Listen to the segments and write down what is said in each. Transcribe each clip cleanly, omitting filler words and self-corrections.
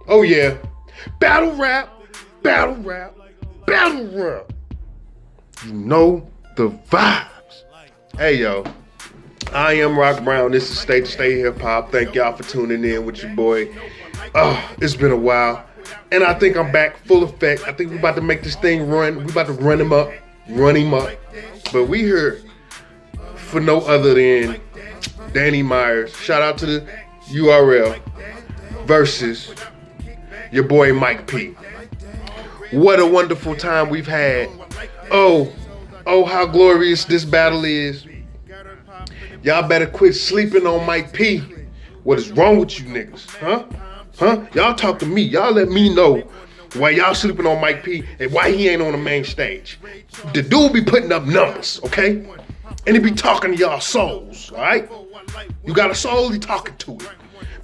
Oh yeah. Battle rap, battle rap, battle rap. You know the vibes. Hey yo, I am Rock Brown. This is State to State Hip Hop. Thank y'all for tuning in with your boy. It's been a while. And I think I'm back full effect. I think we're about to make this thing run. We're about to run him up. Run him up. But we here for no other than Danny Myers. Shout out to the URL versus your boy Mike P. What a wonderful time we've had. Oh, how glorious this battle is. Y'all better quit sleeping on Mike P. What is wrong with you niggas? Huh? Y'all talk to me. Y'all let me know why y'all sleeping on Mike P and why he ain't on the main stage. The dude be putting up numbers, okay? And he be talking to y'all souls, all right? You got a soul, he talking to it.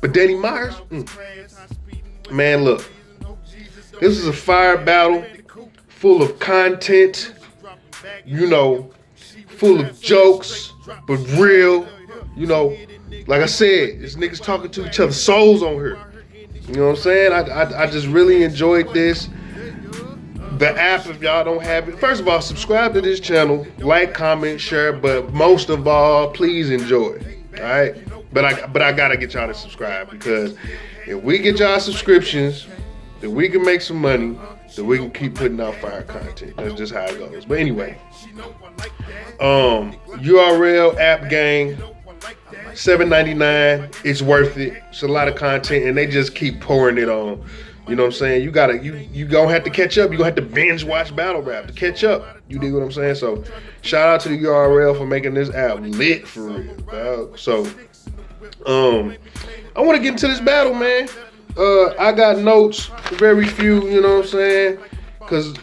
But Danny Myers, man, look. This is a fire battle full of content, full of jokes, but real, like I said, this niggas talking to each other souls on here. You know what I'm saying? I just really enjoyed this. The app, if y'all don't have it, first of all, subscribe to this channel, like, comment, share, but most of all, please enjoy. All right? But I gotta get y'all to subscribe, because if we get y'all subscriptions, then we can make some money, then we can keep putting out fire content. That's just how it goes. But anyway, URL app gang, $7.99. It's worth it. It's a lot of content, and they just keep pouring it on. You know what I'm saying? You gonna have to catch up. You gonna have to binge watch battle rap to catch up. You dig what I'm saying? So shout out to the URL for making this app lit for real, dog. So I want to get into this battle, man. I got notes, very few. You know what I'm saying? Cause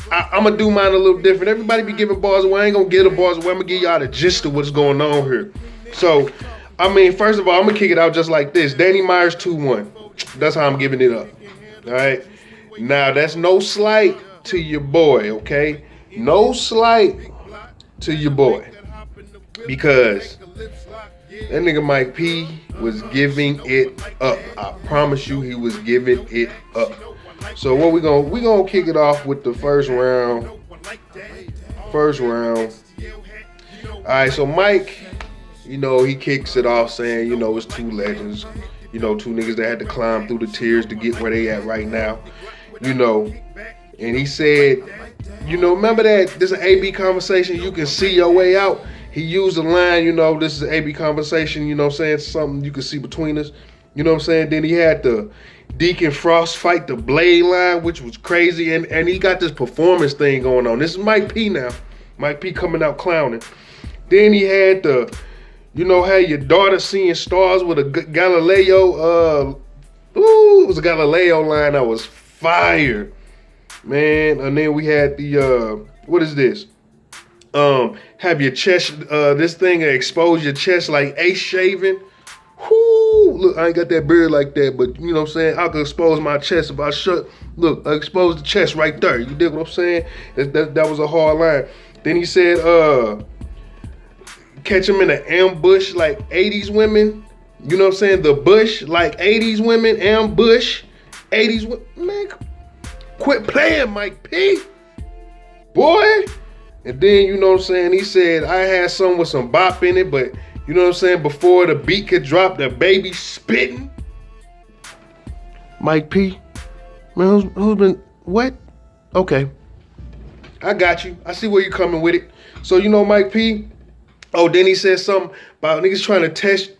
I'm gonna do mine a little different. Everybody be giving bars away. I ain't gonna give the bars away. I'm gonna give y'all the gist of what's going on here. So, first of all, I'm gonna kick it out just like this. Danny Myers 2-1. That's how I'm giving it up. All right. Now that's no slight to your boy, okay? No slight to your boy, because that nigga Mike P was giving it up. I promise you, he was giving it up. So what we gonna kick it off with the first round. All right. So Mike, he kicks it off saying, it's two legends. Two niggas that had to climb through the tears to get where they at right now. And he said, remember that this is an AB conversation, you can see your way out. He used the line, this is an AB conversation, saying something you can see between us. You know what I'm saying? Then he had the Deacon Frost fight the Blade line, which was crazy. And he got this performance thing going on. This is Mike P now. Mike P coming out clowning. Then he had the, had your daughter seeing stars with a Galileo. It was a Galileo line that was fire, man. And then we had the, what is this? Have your chest, this thing expose your chest like Ace shaving. Whoo! Look, I ain't got that beard like that, but you know what I'm saying? I could expose my chest if I shut. Look, I exposed the chest right there. You dig what I'm saying? That was a hard line. Then he said, catch him in an ambush like 80s women. You know what I'm saying? The bush like 80s women, ambush, 80s women. Man, quit playing, Mike P. Boy. And then, you know what I'm saying? He said, I had some with some bop in it, but you know what I'm saying? Before the beat could drop, the baby spitting. Mike P. Man, who's been, what? Okay. I got you. I see where you're coming with it. So, Mike P. Oh, then he said something about niggas trying to test,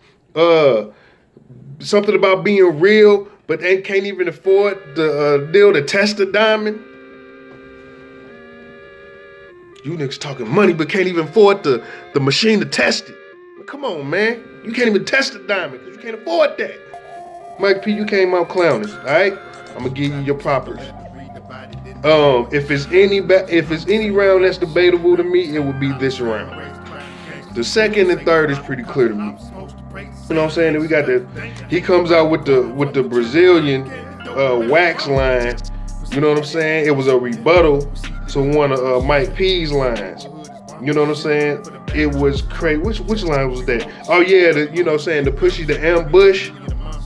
something about being real, but they can't even afford the deal to test the diamond. You niggas talking money, but can't even afford the machine to test it. Come on, man. You can't even test the diamond because you can't afford that. Mike P, you came out clowning, all right? I'm going to give you your propers. If it's any round that's debatable to me, it would be this round. The second and third is pretty clear to me. You know what I'm saying? And we got he comes out with the Brazilian wax line. You know what I'm saying? It was a rebuttal to one of Mike P's lines. You know what I'm saying? It was crazy. Which line was that? Oh yeah, you know what I'm saying, the pushy, the ambush.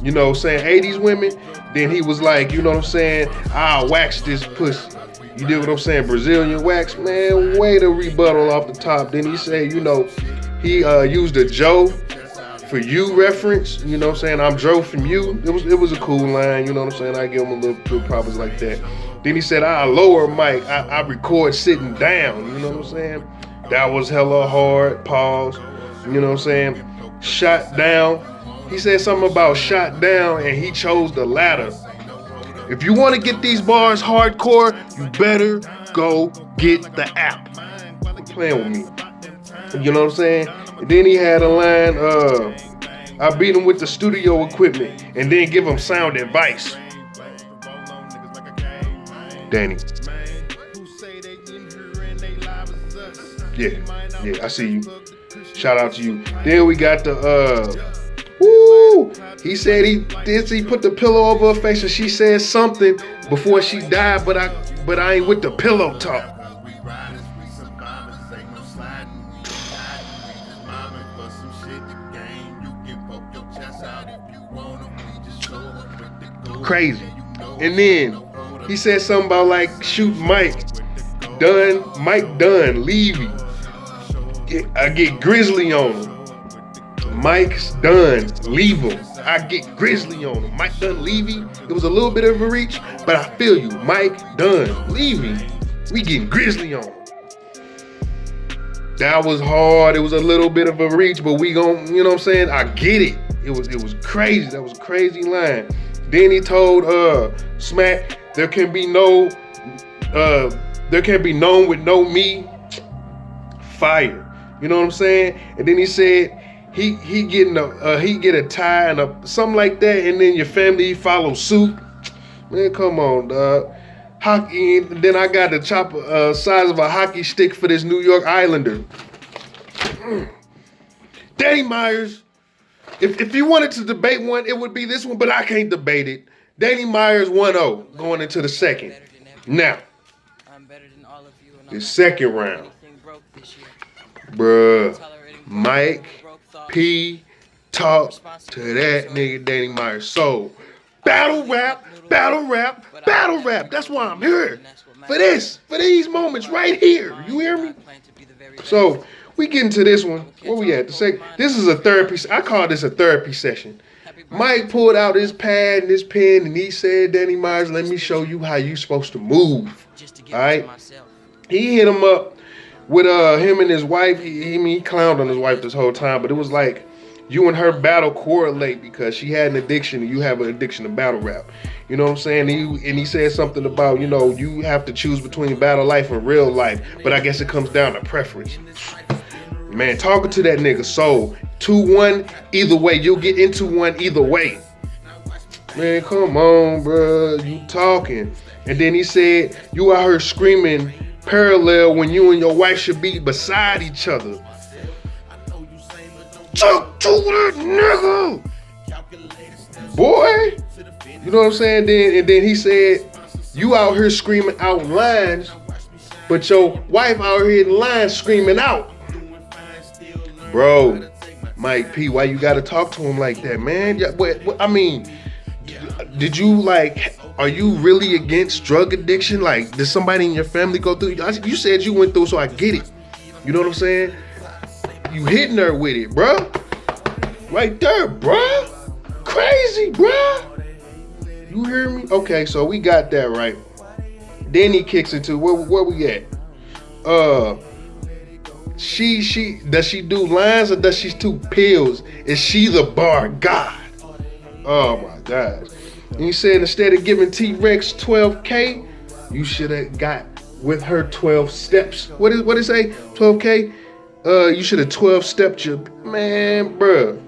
you know, saying 80s women. Then he was like, you know what I'm saying, I'll wax this pussy. You dig what I'm saying? Brazilian wax, man. Way to rebuttal off the top. Then he said, you know, he used a Joe for you reference. You know what I'm saying? I'm Joe from you. It was a cool line. You know what I'm saying? I give him a little props like that. Then he said, I lower mic. I record sitting down. You know what I'm saying? That was hella hard. Pause. You know what I'm saying? Shot down. He said something about shot down, and he chose the latter. If you want to get these bars hardcore, you better go get the app. Quit playing with me. You know what I'm saying? And then he had a line, I beat him with the studio equipment and then give him sound advice. Danny. Yeah, I see you. Shout out to you. Then we got the he said he put the pillow over her face and she said something before she died, but I ain't with the pillow talk. Crazy. And then he said something about like shoot Mike Dunn, Levy. I get grizzly on him. Mike's done, leave him. I get grizzly on him. Mike Dunn, Levy. It was a little bit of a reach, but I feel you. Mike Dunn, Levy. We getting grizzly on him. That was hard. It was a little bit of a reach, but we gon', you know what I'm saying? I get it. It was crazy. That was a crazy line. Then he told Smack, there can be none with no me. Fire. You know what I'm saying? And then he said he get a tie and something like that, and then your family follow suit. Man, come on, dog. Hockey. And then I got the chopper size of a hockey stick for this New York Islander. Danny Myers. If you wanted to debate one, it would be this one, but I can't debate it. Danny Myers 1-0 going into the second. Now, the second round. Bruh, Mike P talk to that nigga Danny Myers. So, battle rap. That's why I'm here. For these moments right here. You hear me? So, we get into this one. Where we at? This is a therapy. I call this a therapy session. Mike pulled out his pad and his pen and he said, Danny Myers, let me show you how you supposed to move. All right? He hit him up with him and his wife. He clowned on his wife this whole time, but it was like you and her battle correlate because she had an addiction and you have an addiction to battle rap. You know what I'm saying? And he said something about, you know, you have to choose between battle life and real life, but I guess it comes down to preference. Man, talking to that nigga. So 2-1, either way, you'll get into one either way. Man, come on, bro. You talking. And then he said, you out here screaming parallel when you and your wife should be beside each other. Talk to that nigga. Boy. You know what I'm saying? And then he said, you out here screaming out lines, but your wife out here in lines screaming out. Bro, Mike P, why you gotta talk to him like that, man? I mean, did you like, are you really against drug addiction? Like, did somebody in your family go through? You said you went through, so I get it. You know what I'm saying? You hitting her with it, bro. Right there, bro. Crazy, bro. You hear me? Okay, so we got that right. Then he kicks into where we at? She does she do lines or does she do pills? Is she the bar god? Oh my gosh. And he said instead of giving T-Rex 12K, you should have got with her 12 steps. What it say? 12K? You should have 12 stepped your man, bruh.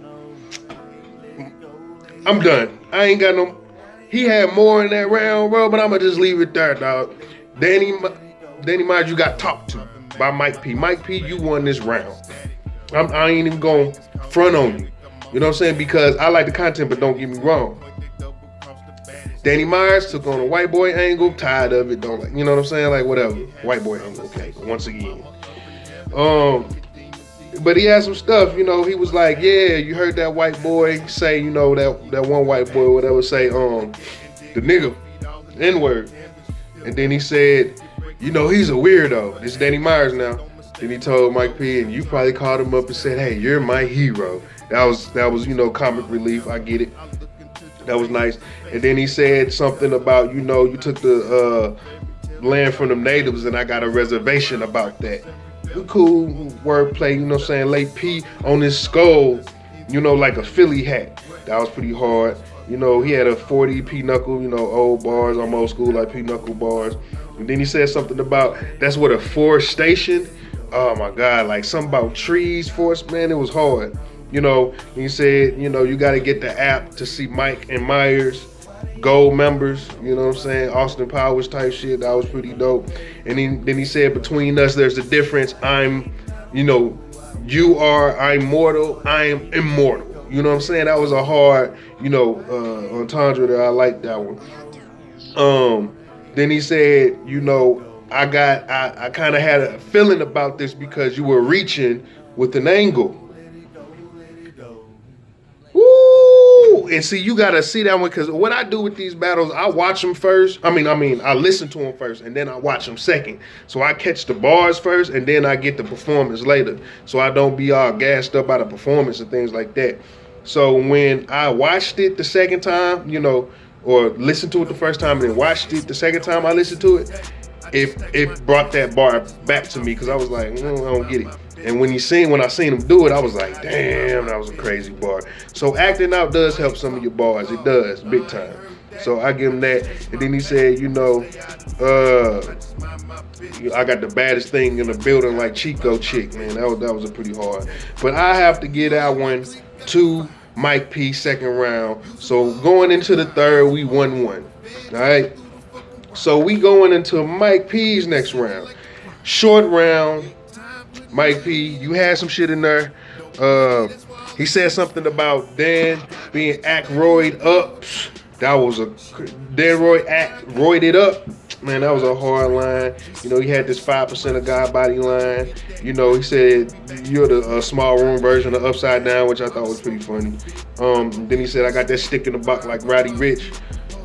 I'm done. I ain't got no. He had more in that round, bro, but I'ma just leave it there, dog. Danny Myers, you got talked to by Mike P. Mike P, you won this round. I ain't even going front on you. You know what I'm saying? Because I like the content, but don't get me wrong. Danny Myers took on a white boy angle, tired of it, don't like, you know what I'm saying? Like, whatever. White boy angle, okay. Once again. But he had some stuff, you know. He was like, yeah, you heard that white boy say, you know, that one white boy, whatever, say, the nigga, N-word. And then he said, you know, he's a weirdo. This is Danny Myers now. Then he told Mike P, and you probably called him up and said, hey, you're my hero. That was, you know, comic relief. I get it. That was nice. And then he said something about, you know, you took the land from them natives and I got a reservation about that. Cool wordplay, you know what I'm saying? Lay P on his skull, you know, like a Philly hat. That was pretty hard. You know, he had a 40 P-Knuckle, you know, old bars, I'm old school, like P-Knuckle bars. And then he said something about, that's what a forest station. Oh my God, like something about trees, forest, man, it was hard. You know, he said, you know, you got to get the app to see Mike and Myers gold members, you know what I'm saying? Austin Powers type shit. That was pretty dope. And then he said, between us, there's a difference. I'm, you know, I'm mortal, I am immortal. You know what I'm saying? That was a hard, you know, entendre that I liked that one. Then he said, you know, I kind of had a feeling about this because you were reaching with an angle. Woo! And see, you gotta see that one, because what I do with these battles, I watch them first. I listen to them first, and then I watch them second. So I catch the bars first, and then I get the performance later. So I don't be all gassed up by the performance and things like that. So when I watched it the second time, you know, or listened to it the first time and then watched it the second time I listened to it, it brought that bar back to me, because I was like, I don't get it. And when I seen him do it, I was like, damn, that was a crazy bar. So acting out does help some of your bars. It does, big time. So I give him that. And then he said, you know, I got the baddest thing in the building like Chico Chick, man. That was a pretty hard. But I have to give that one to Mike P, second round. So going into the third, we 1-1. All right. So we going into Mike P's next round. Short round. Mike P, you had some shit in there. He said something about Dan being roid up. That was Dan roided up. Man, that was a hard line. You know, he had this 5% of God body line. You know, he said you're the small room version of Upside Down, which I thought was pretty funny. Then he said I got that stick in the butt like Roddy Ricch.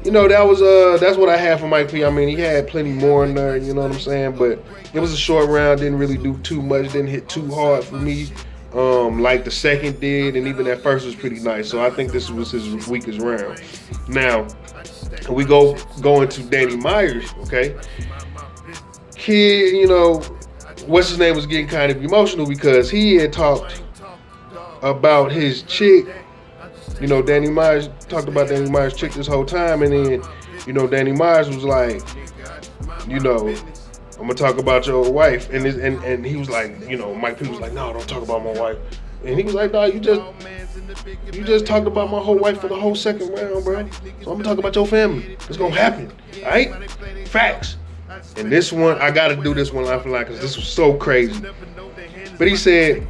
You know, that's what I had for Mike P. I mean, he had plenty more in there, you know what I'm saying? But it was a short round, didn't really do too much, didn't hit too hard for me, like the second did, and even that first was pretty nice. So I think this was his weakest round. Now, we go into Danny Myers, okay? Kid, you know, what's his name was getting kind of emotional because he had talked about his chick. You know, Danny Myers talked about Danny Myers' chick this whole time, and then, you know, Danny Myers was like, you know, I'm gonna talk about your wife, and he was like, you know, Mike P was like, no, don't talk about my wife, and he was like, no, you just talked about my whole wife for the whole second round, bro. So I'm gonna talk about your family. It's gonna happen, all right? Facts. And this one, I gotta do this one line for line because this was so crazy. But he said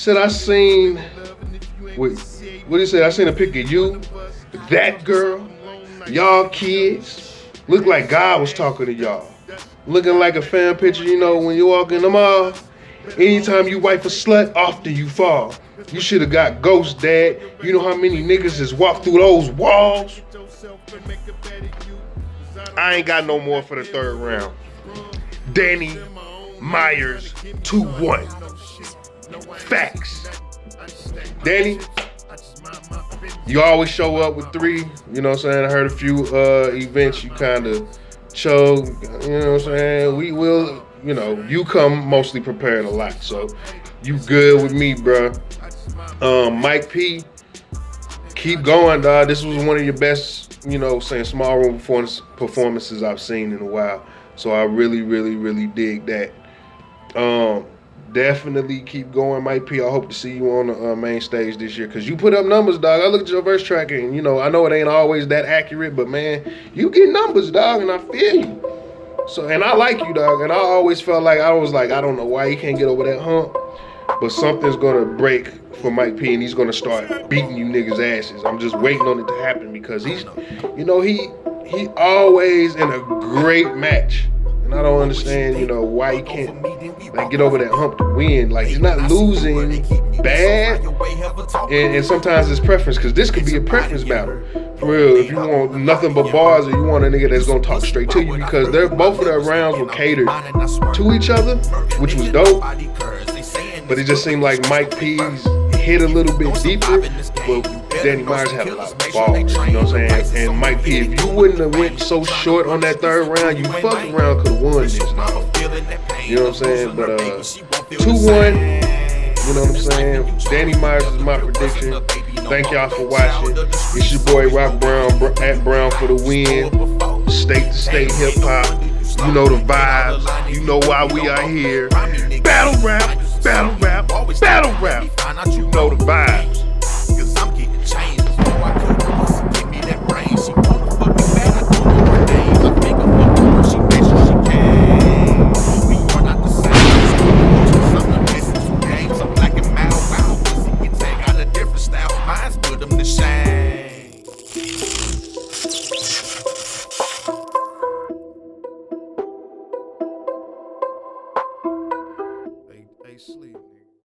I seen. What he said? I seen a pic of you, that girl, y'all kids. Look like God was talking to y'all. Looking like a fan picture, you know, when you walk in the mall. Anytime you wife a slut, often you fall. You should have got ghost, Dad. You know how many niggas has walked through those walls? I ain't got no more for the third round. Danny Myers 2-1. Facts. Danny, you always show up with 3. You know what I'm saying? I heard a few events you kind of showed. You know what I'm saying? We will, you know, you come mostly prepared a lot. So you good with me, bro. Mike P, keep going, dog. This was one of your best, you know, saying small room performances I've seen in a while. So I really, really, really dig that. Definitely keep going, Mike P. I hope to see you on the main stage this year, because you put up numbers, dog. I looked at your verse tracker, and, you know, I know it ain't always that accurate, but, man, you get numbers, dog, and I feel you. So, and I like you, dog, and I always felt like, I don't know why he can't get over that hump, but something's going to break for Mike P, and he's going to start beating you niggas' asses. I'm just waiting on it to happen, because he's, you know, he always in a great match. And I don't understand, you know, why he can't like get over that hump to win. Like he's not losing bad, and sometimes it's preference, because this could be a preference battle. For real, if you want nothing but bars, or you want a nigga that's gonna talk straight to you, because both of their rounds were catered to each other, which was dope. But it just seemed like Mike P's hit a little bit deeper, but Danny Myers had a lot of balls, you know what I'm saying? And Mike P, if you wouldn't have went so short on that third round, you fucking around could have won this, dog. You know what I'm saying? But 2-1, you know what I'm saying? Danny Myers is my prediction. Thank y'all for watching. It's your boy Rock Brown, at Brown for the win. State to state hip hop. You know the vibes. You know why we are here. Battle rap, battle rap, battle rap. You know the vibes.